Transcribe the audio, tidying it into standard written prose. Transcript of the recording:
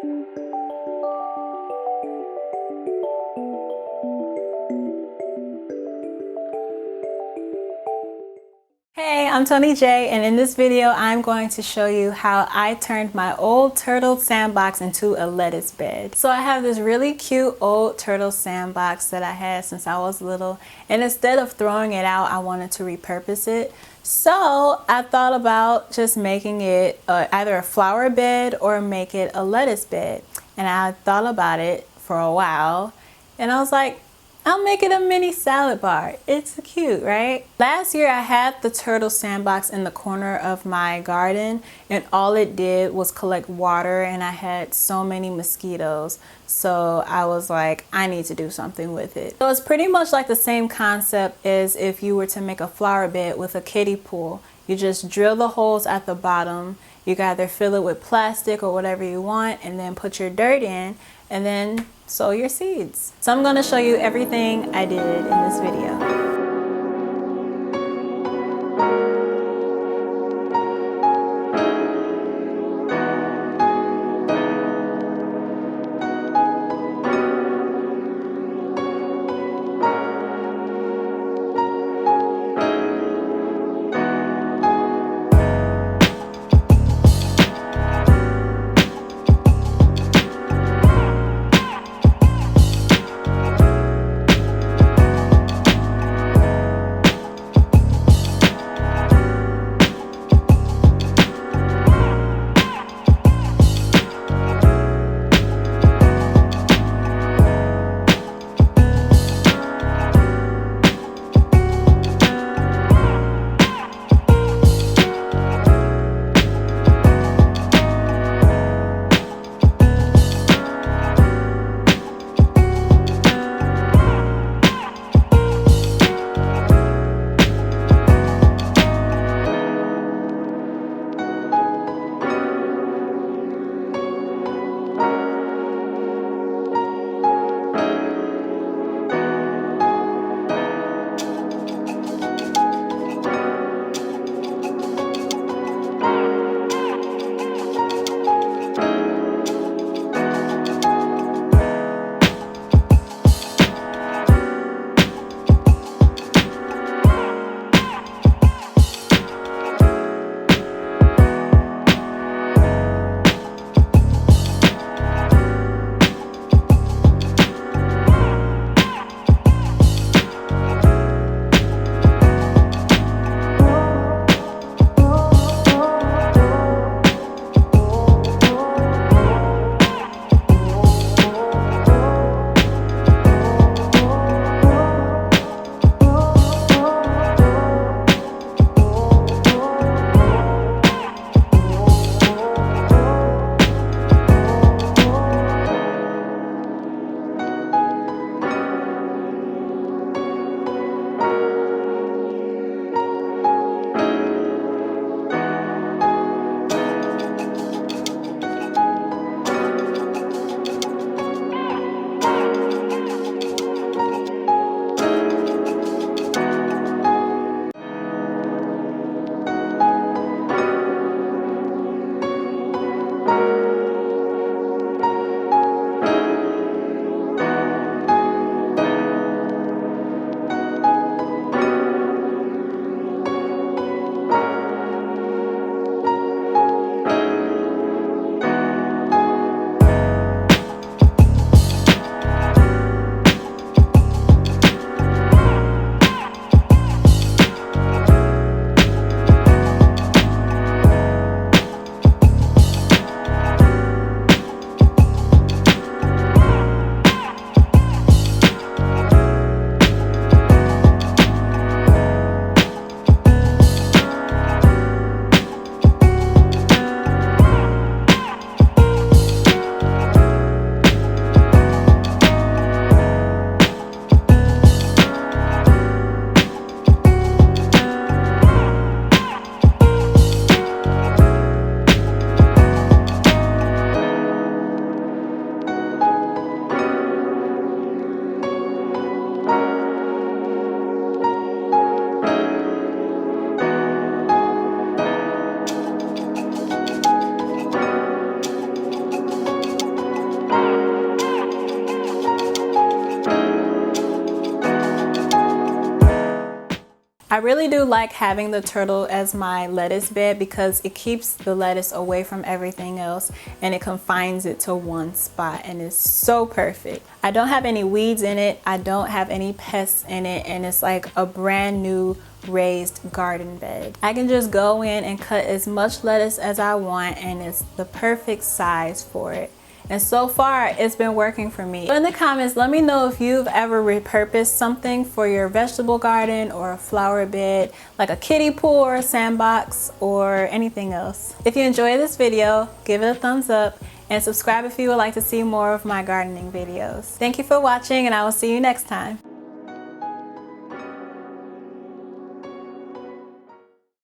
Hey, I'm Toni J, and in this video I'm going to show you how I turned my old turtle sandbox into a lettuce bed. So I have this really cute old turtle sandbox that I had since I was little, and instead of throwing it out, I wanted to repurpose it. So I thought about just making it either a flower bed or make it a lettuce bed. And I thought about it for a while, and I was like, I'll make it a mini salad bar. It's cute, right? Last year I had the turtle sandbox in the corner of my garden, and all it did was collect water, and I had so many mosquitoes. So I was like, I need to do something with it. So it's pretty much like the same concept as if you were to make a flower bed with a kiddie pool. You just drill the holes at the bottom. You can either fill it with plastic or whatever you want, and then put your dirt in, and then sow your seeds. So I'm going to show you everything I did in this video. I really do like having the turtle as my lettuce bed because it keeps the lettuce away from everything else and it confines it to one spot, and it's so perfect. I don't have any weeds in it, I don't have any pests in it, and it's like a brand new raised garden bed. I can just go in and cut as much lettuce as I want, and it's the perfect size for it. And so far, it's been working for me. In the comments, let me know if you've ever repurposed something for your vegetable garden or a flower bed, like a kiddie pool or a sandbox or anything else. If you enjoyed this video, give it a thumbs up and subscribe if you would like to see more of my gardening videos. Thank you for watching, and I will see you next time.